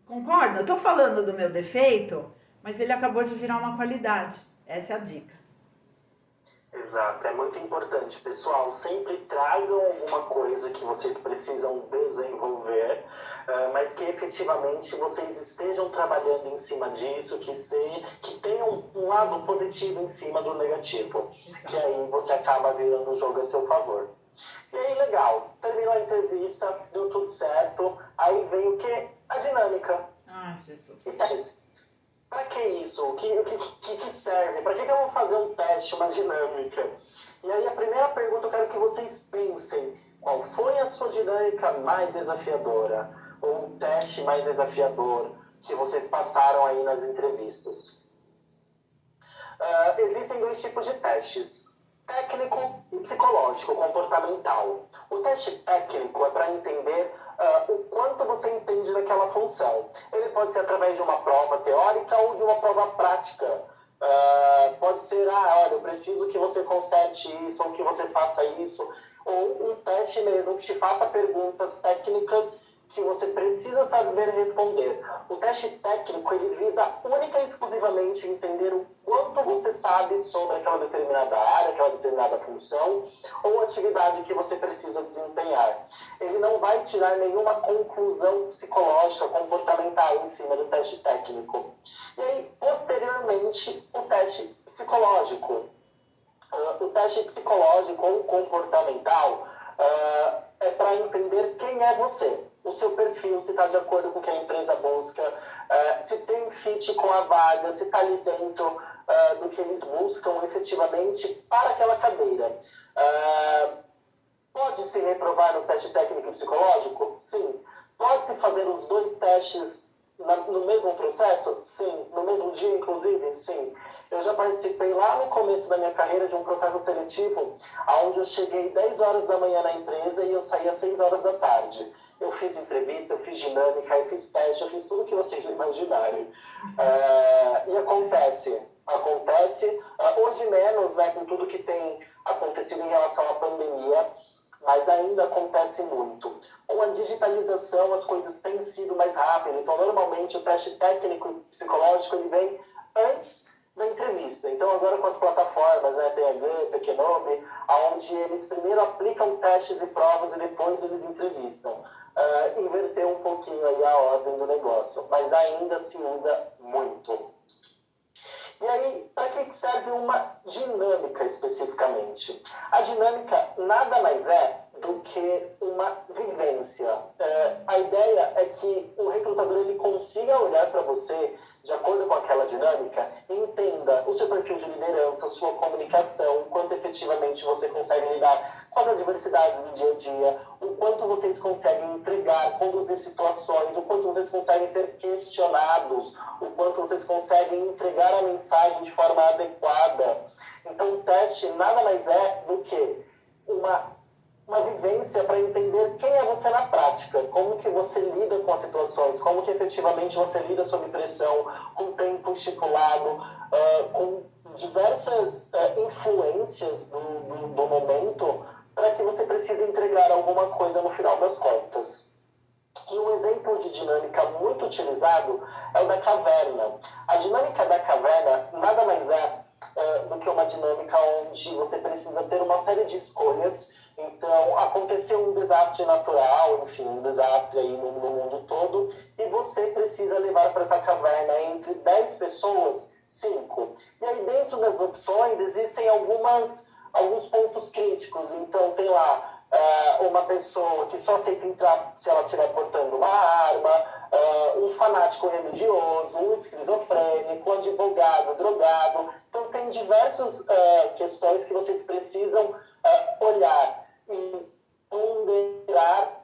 Concorda? Eu estou falando do meu defeito, mas ele acabou de virar uma qualidade. Essa é a dica. Exato, é muito importante. Pessoal, sempre tragam alguma coisa que vocês precisam desenvolver, mas que efetivamente vocês estejam trabalhando em cima disso, que tenham um lado positivo em cima do negativo. Exato. Que aí você acaba virando o jogo a seu favor. E aí, legal, terminou a entrevista, deu tudo certo, aí vem o quê? A dinâmica. Ai, Jesus. Para que isso? O que serve? Para que eu vou fazer um teste, uma dinâmica? E aí a primeira pergunta eu quero que vocês pensem. Qual foi a sua dinâmica mais desafiadora? Ou o teste mais desafiador que vocês passaram aí nas entrevistas? Existem dois tipos de testes. Técnico e psicológico, comportamental. O teste técnico é para entender o quanto você entende daquela função. Ele pode ser através de uma prova teórica ou de uma prova prática. Pode ser, olha, eu preciso que você conserte isso, ou que você faça isso, ou um teste mesmo que te faça perguntas técnicas que você precisa saber responder. O teste técnico, ele visa única e exclusivamente entender o quanto você sabe sobre aquela determinada área, aquela determinada função ou atividade que você precisa desempenhar. Ele não vai tirar nenhuma conclusão psicológica, comportamental em cima do teste técnico. E aí, posteriormente, o teste psicológico. O teste psicológico ou comportamental é para entender quem é você, o seu perfil, se está de acordo com o que a empresa busca, se tem fit com a vaga, se está ali dentro do que eles buscam efetivamente para aquela cadeira. Pode se reprovar no teste técnico e psicológico? Sim. Pode se fazer os dois testes no mesmo processo? Sim. No mesmo dia, inclusive? Sim. Eu já participei lá no começo da minha carreira de um processo seletivo, onde eu cheguei 10 horas da manhã na empresa e eu saí às 6 horas da tarde. Eu fiz entrevista, eu fiz dinâmica, eu fiz teste, eu fiz tudo que vocês imaginarem. E acontece, hoje menos, né, com tudo que tem acontecido em relação à pandemia, mas ainda acontece muito. Com a digitalização, as coisas têm sido mais rápidas, então normalmente o teste técnico e psicológico ele vem antes da entrevista. Então agora com as plataformas, né, TH, Pequenome, onde eles primeiro aplicam testes e provas e depois eles entrevistam. Inverter um pouquinho aí a ordem do negócio, mas ainda se usa muito. E aí, para que serve uma dinâmica especificamente? A dinâmica nada mais é do que uma vivência. A ideia é que o recrutador ele consiga olhar para você de acordo com aquela dinâmica e entenda o seu perfil de liderança, a sua comunicação, o quanto efetivamente você consegue lidar com as adversidades do dia a dia, o quanto vocês conseguem entregar, conduzir situações, o quanto vocês conseguem ser questionados, o quanto vocês conseguem entregar a mensagem de forma adequada. Então o teste nada mais é do que uma vivência para entender quem é você na prática, como que você lida com as situações, como que efetivamente você lida sob pressão, com tempo estipulado, com diversas influências do momento, para que você precise entregar alguma coisa no final das contas. E um exemplo de dinâmica muito utilizado é o da caverna. A dinâmica da caverna nada mais é do que uma dinâmica onde você precisa ter uma série de escolhas. Então, aconteceu um desastre natural, enfim, um desastre aí no mundo todo, e você precisa levar para essa caverna entre 10 pessoas, 5. E aí, dentro das opções, existem alguns pontos críticos. Então, tem lá uma pessoa que só aceita entrar se ela estiver portando uma arma, um fanático religioso, um esquizofrênico, um advogado, drogado. Então, tem diversas questões que vocês precisam olhar e ponderar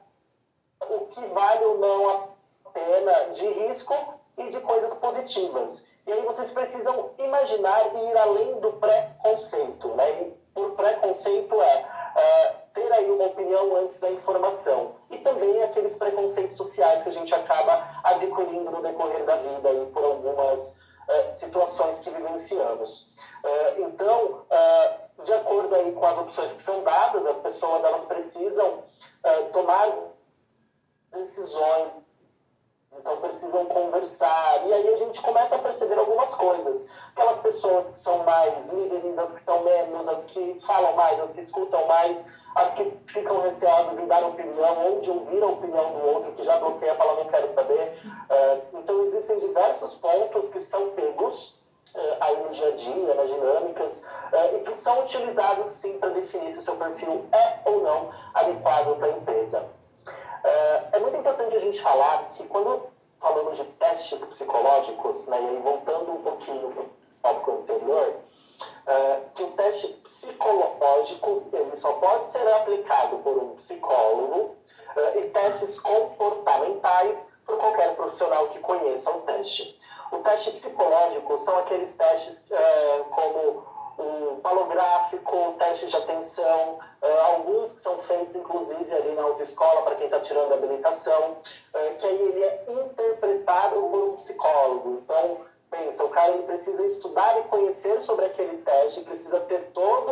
o que vale ou não a pena de risco e de coisas positivas. E aí vocês precisam imaginar e ir além do preconceito, né? E por preconceito ter aí uma opinião antes da informação. E também aqueles preconceitos sociais que a gente acaba adquirindo no decorrer da vida aí por algumas situações que vivenciamos. Então, de acordo aí com as opções que são dadas, as pessoas elas precisam tomar decisões, então precisam conversar. E aí a gente começa a perceber algumas coisas. Aquelas pessoas que são mais líderes, as que são menos, as que falam mais, as que escutam mais, as que ficam receosas em dar opinião ou de ouvir a opinião do outro, que já bloqueia, fala não quero saber. Então existem diversos pontos que são pegos aí no dia a dia, nas dinâmicas, e que são utilizados sim para definir se o seu perfil é ou não adequado para a empresa. É muito importante a gente falar que quando falamos de testes psicológicos, né, e aí voltando um pouquinho para o tópico anterior, que o teste psicológico ele só pode ser aplicado por um psicólogo e testes comportamentais por qualquer profissional que conheça o teste. O teste psicológico são aqueles testes como o palográfico, o teste de atenção, alguns que são feitos inclusive ali na autoescola para quem está tirando a habilitação, que aí ele é interpretado por um psicólogo. Então, pensa, o cara ele precisa estudar e conhecer sobre aquele teste, precisa ter todo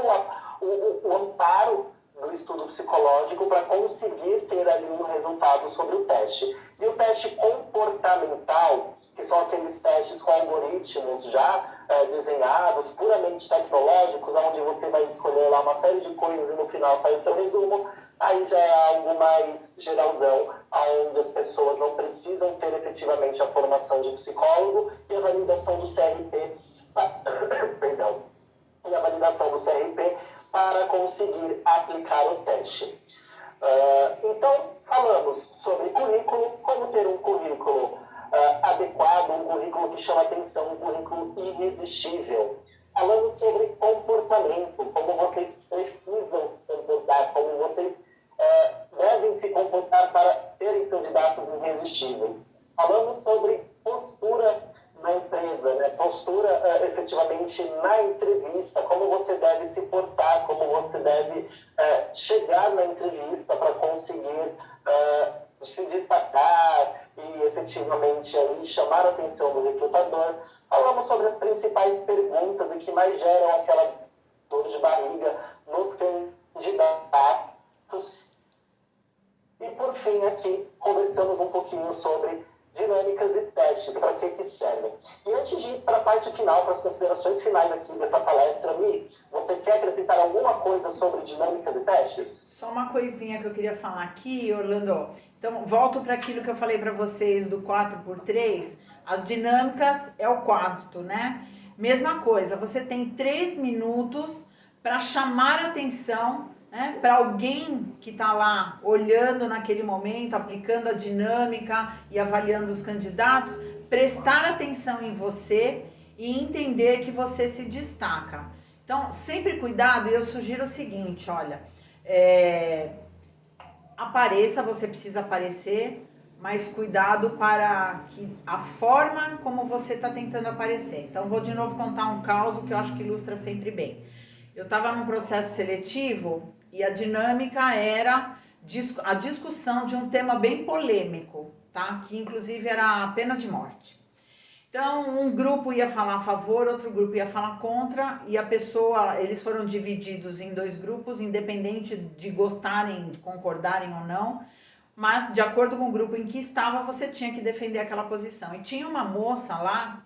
o amparo do estudo psicológico para conseguir ter ali um resultado sobre o teste. E o teste comportamental, que são aqueles testes com algoritmos já desenhados, puramente tecnológicos, onde você vai escolher lá uma série de coisas e no final sai o seu resumo, aí já é algo mais geralzão, onde as pessoas não precisam ter efetivamente a formação de psicólogo e a validação do CRP, perdão, e a validação do CRP para conseguir aplicar o teste. Então, falamos sobre currículo, como ter um currículo adequado, um currículo que chama atenção, um currículo irresistível. Falando sobre comportamento, como vocês precisam se comportar, como vocês devem se comportar para serem candidatos irresistíveis. Falando sobre postura na empresa, né? Postura efetivamente na entrevista, como você deve se portar, como você deve chegar na entrevista para conseguir se destacar e efetivamente aí, chamar a atenção do recrutador. Falamos sobre as principais perguntas e que mais geram aquela dor de barriga nos candidatos. E por fim aqui, conversamos um pouquinho sobre dinâmicas e testes, para que servem. E antes de ir para a parte final, para as considerações finais aqui dessa palestra, Mi, você quer acrescentar alguma coisa sobre dinâmicas e testes? Só uma coisinha que eu queria falar aqui, Orlando. Então, volto para aquilo que eu falei para vocês do 4x3. As dinâmicas é o quarto, né? Mesma coisa, você tem 3 minutos para chamar a atenção, né, para alguém que está lá olhando naquele momento, aplicando a dinâmica e avaliando os candidatos, prestar atenção em você e entender que você se destaca. Então, sempre cuidado, e eu sugiro o seguinte, olha, apareça, você precisa aparecer, mas cuidado para que a forma como você está tentando aparecer. Então, vou de novo contar um caso que eu acho que ilustra sempre bem. Eu estava num processo seletivo e a dinâmica era a discussão de um tema bem polêmico, tá? Que inclusive era a pena de morte. Então, um grupo ia falar a favor, outro grupo ia falar contra, e eles foram divididos em 2 grupos, independente de gostarem, de concordarem ou não, mas de acordo com o grupo em que estava, você tinha que defender aquela posição. E tinha uma moça lá,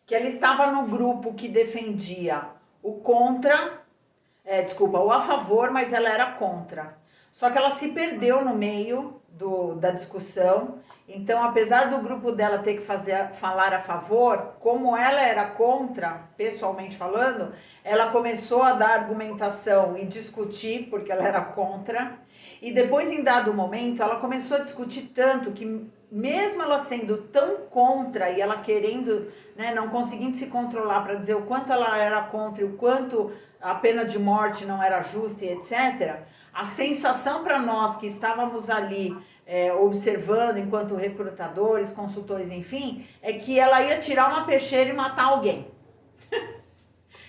que ela estava no grupo que defendia o a favor, mas ela era contra. Só que ela se perdeu no meio da discussão. Então, apesar do grupo dela ter que falar a favor, como ela era contra, pessoalmente falando, ela começou a dar argumentação e discutir, porque ela era contra. E depois, em dado momento, ela começou a discutir tanto que, mesmo ela sendo tão contra e ela querendo, né, não conseguindo se controlar para dizer o quanto ela era contra e o quanto a pena de morte não era justa e etc., a sensação para nós que estávamos ali observando enquanto recrutadores, consultores, enfim, é que ela ia tirar uma peixeira e matar alguém.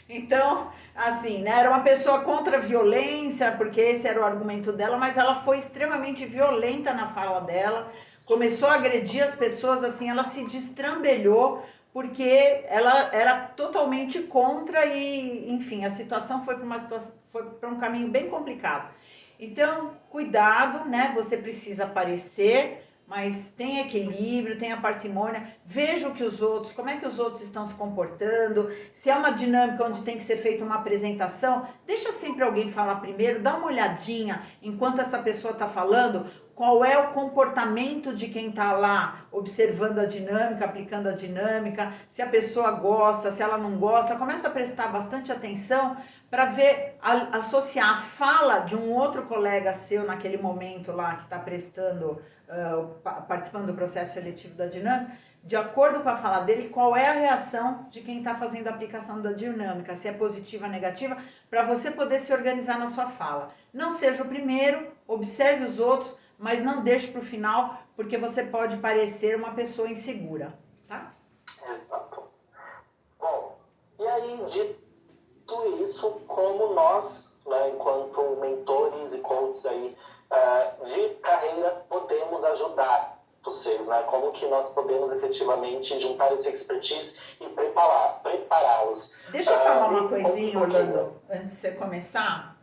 Então, assim, né, era uma pessoa contra a violência, porque esse era o argumento dela, mas ela foi extremamente violenta na fala dela, começou a agredir as pessoas, assim, ela se destrambelhou, porque ela era totalmente contra e, enfim, a situação foi para um caminho bem complicado. Então, cuidado, né? Você precisa aparecer, mas tenha equilíbrio, tenha parcimônia, veja o que os outros, como é que os outros estão se comportando, se é uma dinâmica onde tem que ser feita uma apresentação, deixa sempre alguém falar primeiro, dá uma olhadinha enquanto essa pessoa está falando, qual é o comportamento de quem está lá observando a dinâmica, aplicando a dinâmica, se a pessoa gosta, se ela não gosta, começa a prestar bastante atenção para ver, associar a fala de um outro colega seu naquele momento lá que está participando do processo seletivo da dinâmica, de acordo com a fala dele, qual é a reação de quem está fazendo a aplicação da dinâmica, se é positiva ou negativa, para você poder se organizar na sua fala. Não seja o primeiro, observe os outros, mas não deixe para o final, porque você pode parecer uma pessoa insegura, tá? Exato. Bom, e aí, dito isso, como nós, né, enquanto mentores e coaches aí, de carreira, podemos ajudar vocês, né? Como que nós podemos efetivamente juntar esse expertise e prepará-los. Deixa eu falar uma coisinha, Orlando, antes de você começar.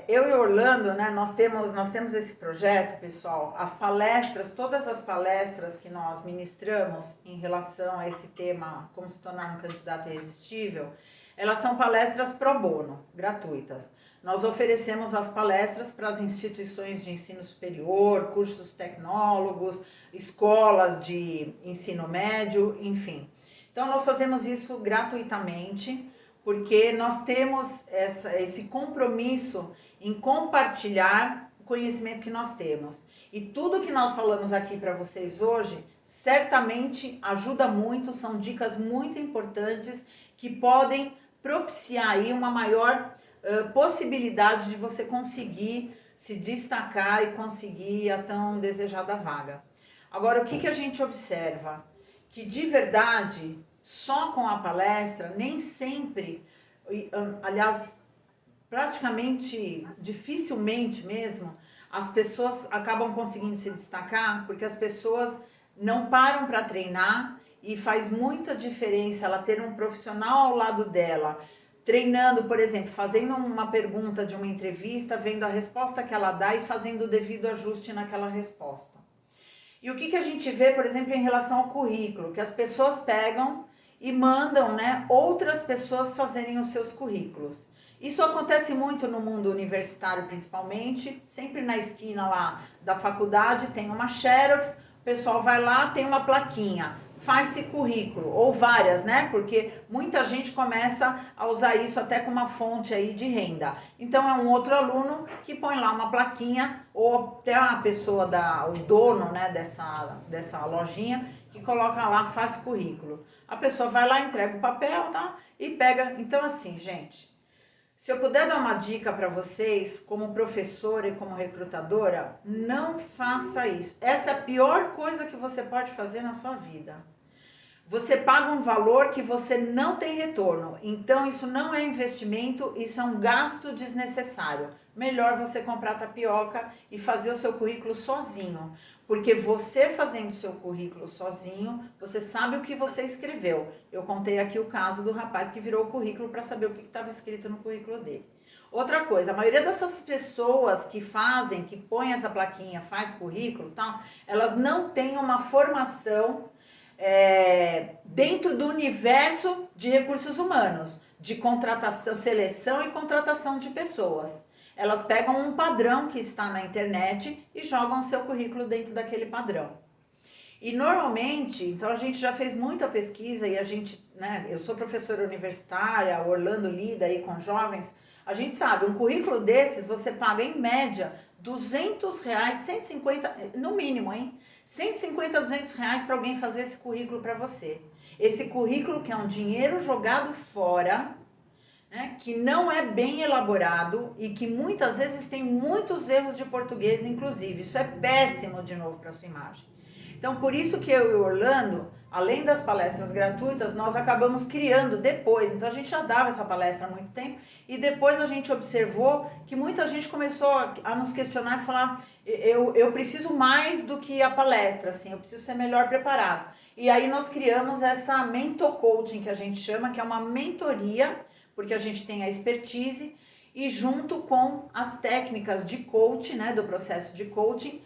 Eu e Orlando, né, nós temos esse projeto, pessoal, as palestras, todas as palestras que nós ministramos em relação a esse tema, como se tornar um candidato irresistível, elas são palestras pro bono, gratuitas. Nós oferecemos as palestras para as instituições de ensino superior, cursos tecnólogos, escolas de ensino médio, enfim. Então, nós fazemos isso gratuitamente, porque nós temos esse compromisso em compartilhar o conhecimento que nós temos. E tudo que nós falamos aqui para vocês hoje, certamente ajuda muito, são dicas muito importantes que podem propiciar aí uma maior possibilidade de você conseguir se destacar e conseguir a tão desejada vaga. Agora, o que a gente observa? Que de verdade, só com a palestra, nem sempre, aliás, praticamente, dificilmente mesmo, as pessoas acabam conseguindo se destacar, porque as pessoas não param para treinar e faz muita diferença ela ter um profissional ao lado dela, treinando, por exemplo, fazendo uma pergunta de uma entrevista, vendo a resposta que ela dá e fazendo o devido ajuste naquela resposta. E o que a gente vê, por exemplo, em relação ao currículo, que as pessoas pegam e mandam, né, outras pessoas fazerem os seus currículos. Isso acontece muito no mundo universitário, principalmente, sempre na esquina lá da faculdade tem uma xerox, o pessoal vai lá, tem uma plaquinha, faz-se currículo, ou várias, né, porque muita gente começa a usar isso até como uma fonte aí de renda. Então é um outro aluno que põe lá uma plaquinha, ou até a pessoa, o dono, né, dessa lojinha, que coloca lá, faz currículo. A pessoa vai lá, entrega o papel, tá? E pega. Então, assim, gente, se eu puder dar uma dica para vocês, como professora e como recrutadora, não faça isso. Essa é a pior coisa que você pode fazer na sua vida. Você paga um valor que você não tem retorno. Então, isso não é investimento, isso é um gasto desnecessário. Melhor você comprar tapioca e fazer o seu currículo sozinho. Porque você fazendo o seu currículo sozinho, você sabe o que você escreveu. Eu contei aqui o caso do rapaz que virou o currículo para saber o que estava escrito no currículo dele. Outra coisa, a maioria dessas pessoas que põem essa plaquinha, faz currículo, tal, elas não têm uma formação dentro do universo de recursos humanos, de contratação, seleção e contratação de pessoas. Elas pegam um padrão que está na internet e jogam o seu currículo dentro daquele padrão. E normalmente, então a gente já fez muita pesquisa e a gente, né, eu sou professora universitária, o Orlando lida aí com jovens, a gente sabe, um currículo desses você paga em média R$200, 150, no mínimo, hein? 150 a R$200 para alguém fazer esse currículo para você. Esse currículo que é um dinheiro jogado fora, né, que não é bem elaborado e que muitas vezes tem muitos erros de português, inclusive. Isso é péssimo, de novo, para sua imagem. Então, por isso que eu e o Orlando, além das palestras gratuitas, nós acabamos criando depois. Então, a gente já dava essa palestra há muito tempo e depois a gente observou que muita gente começou a nos questionar e falar: eu preciso mais do que a palestra, assim, eu preciso ser melhor preparado. E aí nós criamos essa mentor coaching, que a gente chama, que é uma mentoria, porque a gente tem a expertise e junto com as técnicas de coaching, né, do processo de coaching,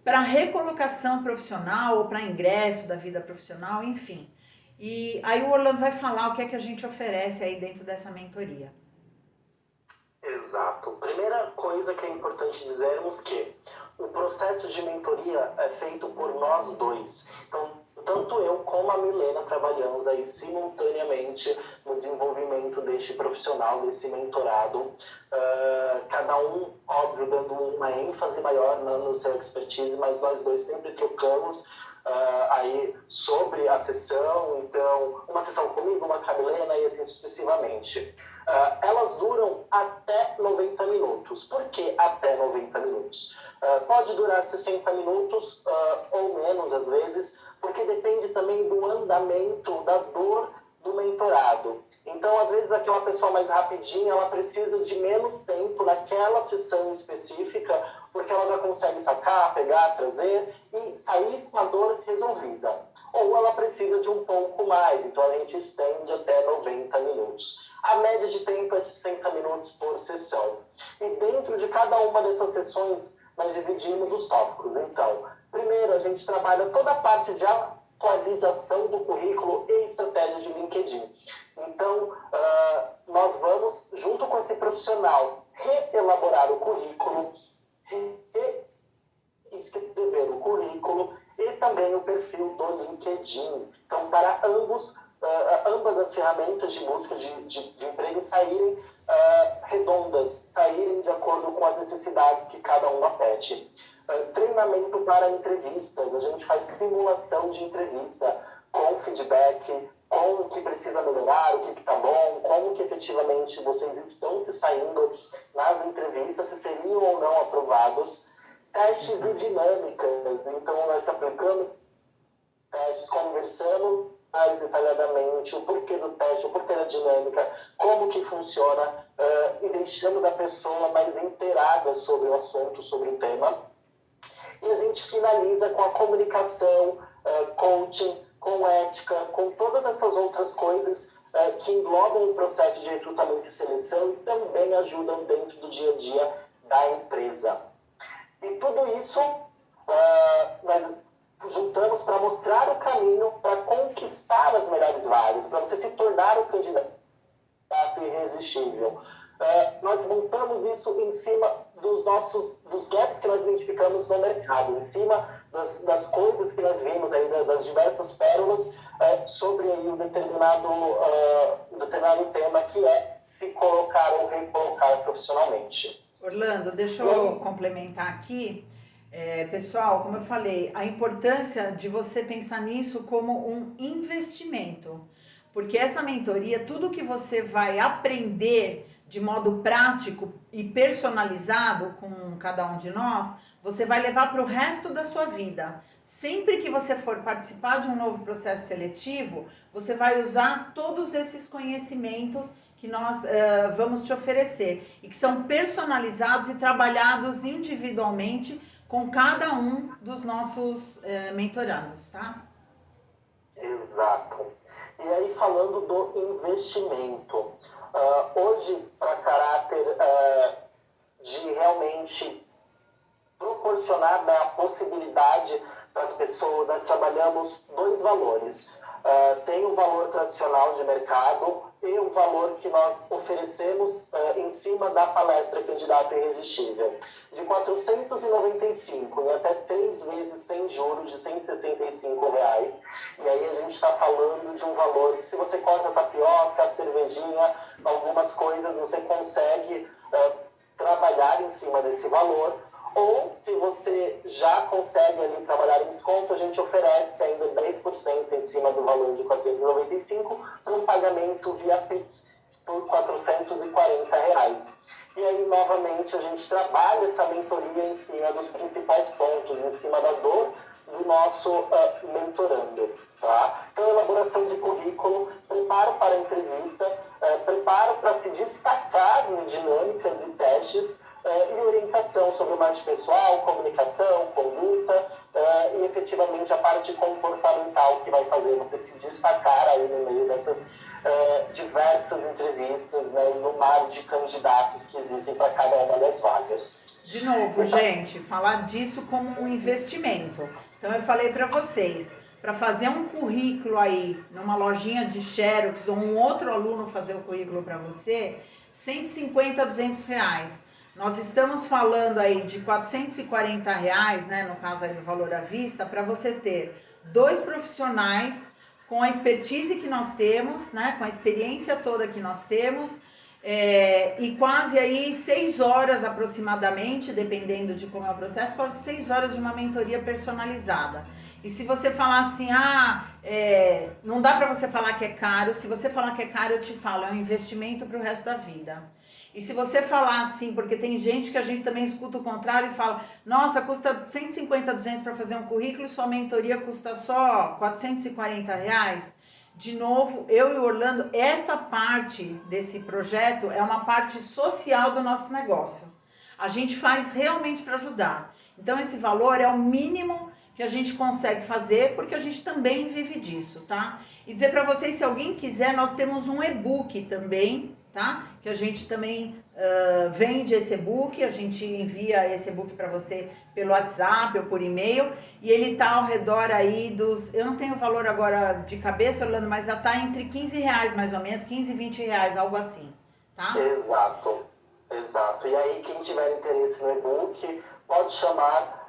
para recolocação profissional ou para ingresso da vida profissional, enfim. E aí o Orlando vai falar o que é que a gente oferece aí dentro dessa mentoria. Exato. Primeira coisa que é importante dizermos que o processo de mentoria é feito por nós dois. Então, tanto eu como a Milena trabalhamos aí simultaneamente no desenvolvimento deste profissional, desse mentorado. Cada um, óbvio, dando uma ênfase maior no seu expertise, mas nós dois sempre trocamos aí sobre a sessão. Então, uma sessão comigo, uma com a Milena e assim sucessivamente. Elas duram até 90 minutos. Por que até 90 minutos? Pode durar 60 minutos ou menos às vezes, porque depende também do andamento da dor do mentorado. Então, às vezes, aquela pessoa mais rapidinha, ela precisa de menos tempo naquela sessão específica, porque ela já consegue sacar, pegar, trazer e sair com a dor resolvida. Ou ela precisa de um pouco mais, então a gente estende até 90 minutos. A média de tempo é 60 minutos por sessão. E dentro de cada uma dessas sessões, nós dividimos os tópicos. Então, primeiro, a gente trabalha toda a parte de atualização do currículo e estratégia de LinkedIn. Então, nós vamos, junto com esse profissional, reelaborar o currículo, reescrever o currículo e também o perfil do LinkedIn. Então, para ambas as ferramentas de busca de emprego saírem redondas, saírem de acordo com as necessidades que cada uma pede. Treinamento para entrevistas, a gente faz simulação de entrevista com feedback, com o que precisa melhorar, o que está bom, como que efetivamente vocês estão se saindo nas entrevistas, se seriam ou não aprovados. Testes e dinâmicas, então nós aplicamos testes conversando mais detalhadamente o porquê do teste, o porquê da dinâmica, como que funciona, e deixamos a pessoa mais inteirada sobre o assunto, sobre o tema. E a gente finaliza com a comunicação, coaching, com ética, com todas essas outras coisas que englobam o processo de recrutamento e seleção e também ajudam dentro do dia a dia da empresa. E tudo isso nós juntamos para mostrar o caminho para conquistar as melhores vagas, para você se tornar o candidato irresistível. Nós montamos isso em cima dos gaps que nós identificamos no mercado, em cima das coisas que nós vimos aí, das diversas pérolas sobre aí um determinado tema que é se colocar ou recolocar profissionalmente. Orlando, deixa eu complementar aqui. Pessoal, como eu falei, a importância de você pensar nisso como um investimento, porque essa mentoria, tudo que você vai aprender de modo prático e personalizado com cada um de nós, você vai levar para o resto da sua vida. Sempre que você for participar de um novo processo seletivo, você vai usar todos esses conhecimentos que nós vamos te oferecer e que são personalizados e trabalhados individualmente com cada um dos nossos mentorandos, tá? Exato. E aí, falando do investimento, hoje, para caráter de realmente proporcionar, né, a possibilidade para as pessoas, nós trabalhamos dois valores. Tem o valor tradicional de mercado e o valor que nós oferecemos em cima da palestra Candidato Irresistível, de R$ 495 e até 3 vezes sem juros de R$ 165. E aí a gente está falando de um valor que, se você corta tapioca, cervejinha, algumas coisas, você consegue trabalhar em cima desse valor. Ou, se você já consegue ali trabalhar em desconto, a gente oferece ainda 10% em cima do valor de R$ 495 para um pagamento via Pix por R$ 440. E aí, novamente, a gente trabalha essa mentoria em cima dos principais pontos, em cima da dor do nosso mentorando. Tá? Então, elaboração de currículo, preparo para a entrevista, preparo para se destacar em dinâmicas e testes, e orientação sobre marketing pessoal, comunicação, conduta e efetivamente a parte comportamental que vai fazer você se destacar aí no meio dessas diversas entrevistas, né, e no mar de candidatos que existem para cada uma das vagas. De novo, gente, falar disso como um investimento. Então eu falei para vocês, para fazer um currículo aí numa lojinha de Xerox ou um outro aluno fazer o currículo para você, 150 a 200 reais. Nós estamos falando aí de 440 reais, né, no caso aí do valor à vista, para você ter 2 profissionais com a expertise que nós temos, né, com a experiência toda que nós temos, e quase aí 6 horas aproximadamente, dependendo de como é o processo, quase 6 horas de uma mentoria personalizada. E se você falar assim, não dá para você falar que é caro, se você falar que é caro, eu te falo, é um investimento para o resto da vida. E se você falar assim, porque tem gente que a gente também escuta o contrário e fala, nossa, custa 150, 200 para fazer um currículo e sua mentoria custa só 440 reais. De novo, eu e o Orlando, essa parte desse projeto é uma parte social do nosso negócio. A gente faz realmente para ajudar. Então, esse valor é o mínimo que a gente consegue fazer, porque a gente também vive disso, tá? E dizer para vocês, se alguém quiser, nós temos um e-book também, tá? Que a gente também vende esse e-book, a gente envia esse e-book para você pelo WhatsApp ou por e-mail, e ele tá ao redor aí dos, eu não tenho o valor agora de cabeça, Orlando, mas já tá entre 15 reais mais ou menos, 15 e 20 reais, algo assim, tá? Exato. E aí, quem tiver interesse no e-book, pode chamar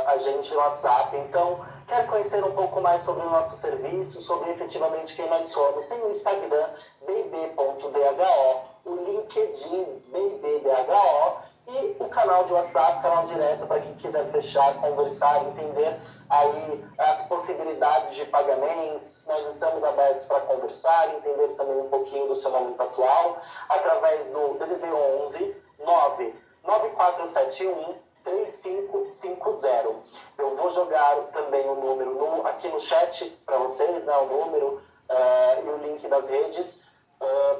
a gente no WhatsApp. Então, quer conhecer um pouco mais sobre o nosso serviço, sobre efetivamente quem nós somos? Tem o Instagram, bb.dho, o LinkedIn, bbdho, e o canal de WhatsApp, canal direto, para quem quiser fechar, conversar, entender aí as possibilidades de pagamentos. Nós estamos abertos para conversar, entender também um pouquinho do seu momento atual, através do DDD 11 99471 3550. Eu vou jogar também o número aqui no chat para vocês, né, o número e o link das redes,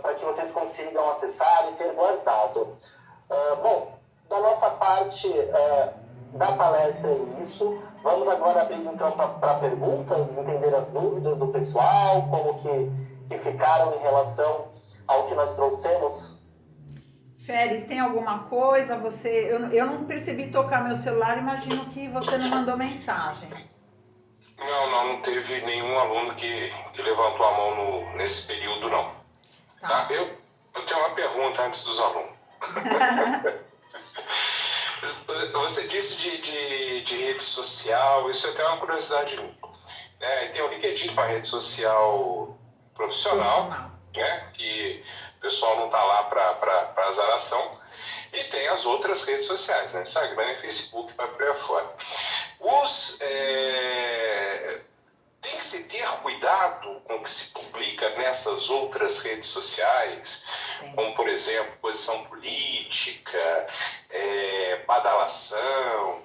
para que vocês consigam acessar e ter guardado. Bom, da nossa parte da palestra é isso. Vamos agora abrir então para perguntas, entender as dúvidas do pessoal, como que ficaram em relação ao que nós trouxemos. Féris, tem alguma coisa? Eu não percebi tocar meu celular, imagino que você não mandou mensagem. Não teve nenhum aluno que levantou a mão nesse período, não. Tá? Eu tenho uma pergunta antes dos alunos. Você disse de rede social, isso é até uma curiosidade minha. Tem o LinkedIn para rede social profissional, né? Que o pessoal não está lá para azaração. E tem as outras redes sociais, né? Instagram e Facebook para por aí fora. Tem que se ter cuidado com o que se publica nessas outras redes sociais, como, por exemplo, posição política, badalação,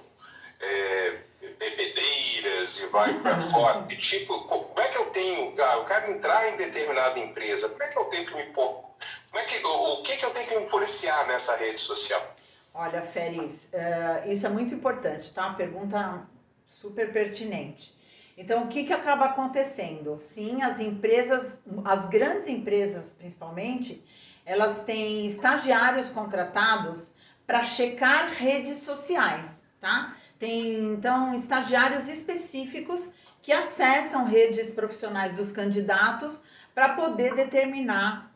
bebedeiras e vai para fora. E, tipo, como é que eu tenho... eu quero entrar em determinada empresa, como é que eu tenho que me pôr? O que eu tenho que me policiar nessa rede social? Olha, Féris, isso é muito importante, tá? Pergunta super pertinente. Então, o que acaba acontecendo? Sim, as empresas, as grandes empresas principalmente, elas têm estagiários contratados para checar redes sociais, tá? Tem, então, estagiários específicos que acessam redes profissionais dos candidatos para poder determinar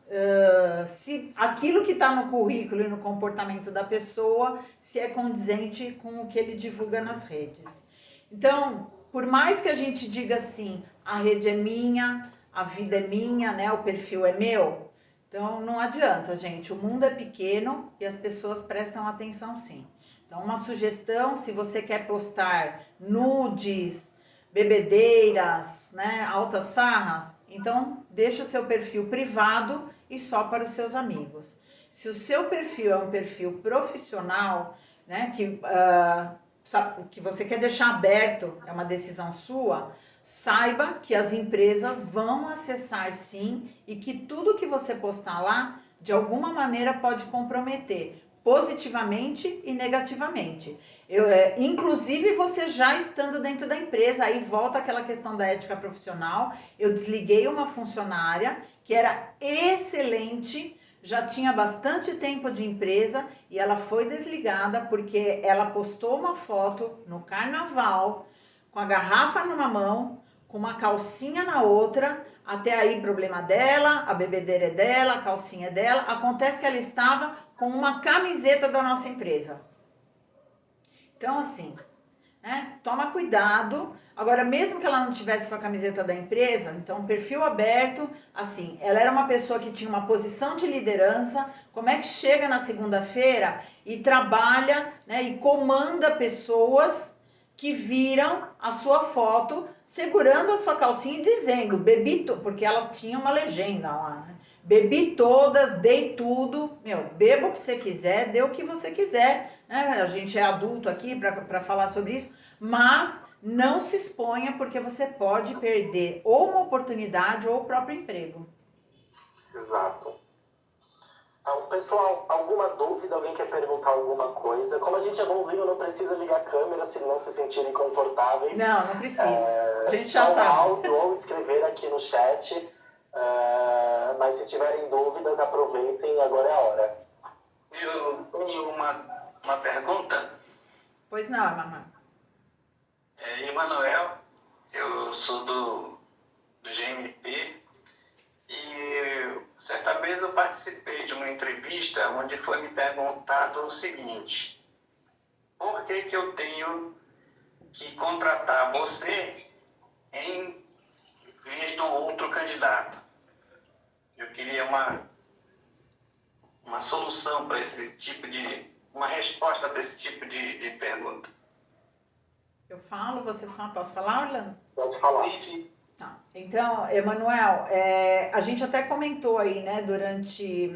se aquilo que está no currículo e no comportamento da pessoa, se é condizente com o que ele divulga nas redes. Então, por mais que a gente diga assim, a rede é minha, a vida é minha, né, o perfil é meu, então não adianta, gente, o mundo é pequeno e as pessoas prestam atenção sim. Então, uma sugestão, se você quer postar nudes, bebedeiras, né, altas farras, então deixa o seu perfil privado e só para os seus amigos. Se o seu perfil é um perfil profissional, né, que você quer deixar aberto, é uma decisão sua, saiba que as empresas vão acessar sim e que tudo que você postar lá, de alguma maneira pode comprometer, positivamente e negativamente. Inclusive, você já estando dentro da empresa, aí volta aquela questão da ética profissional. Eu desliguei uma funcionária que era excelente, já tinha bastante tempo de empresa e ela foi desligada porque ela postou uma foto no carnaval com a garrafa numa mão, com uma calcinha na outra. Até aí problema dela, a bebedeira é dela, a calcinha é dela. Acontece que ela estava com uma camiseta da nossa empresa. Então assim, né? Toma cuidado. Agora, mesmo que ela não tivesse com a camiseta da empresa, então perfil aberto, assim, ela era uma pessoa que tinha uma posição de liderança. Como é que chega na segunda-feira e trabalha, né, e comanda pessoas que viram a sua foto segurando a sua calcinha e dizendo, porque ela tinha uma legenda lá, né? Bebi todas, dei tudo, beba o que você quiser, dê o que você quiser, né? A gente é adulto aqui para falar sobre isso, mas não se exponha porque você pode perder ou uma oportunidade ou o próprio emprego. Exato. Então, pessoal, alguma dúvida? Alguém quer perguntar alguma coisa? Como a gente é bonzinho, não precisa ligar a câmera se não se sentirem confortáveis. Não precisa. A gente já só sabe. áudio ou escrever aqui no chat. Mas se tiverem dúvidas, aproveitem, agora é a hora. Eu tenho uma pergunta. Pois não, mamãe. Emanuel, eu sou do GMP e certa vez eu participei de uma entrevista onde foi me perguntado o seguinte: por que eu tenho que contratar você em vez do outro candidato? Eu queria uma solução para esse tipo uma resposta para esse tipo de pergunta. Eu falo, você fala, posso falar, Orlando? Pode falar. Sim. Tá. Então, Emanuel, a gente até comentou aí, né, durante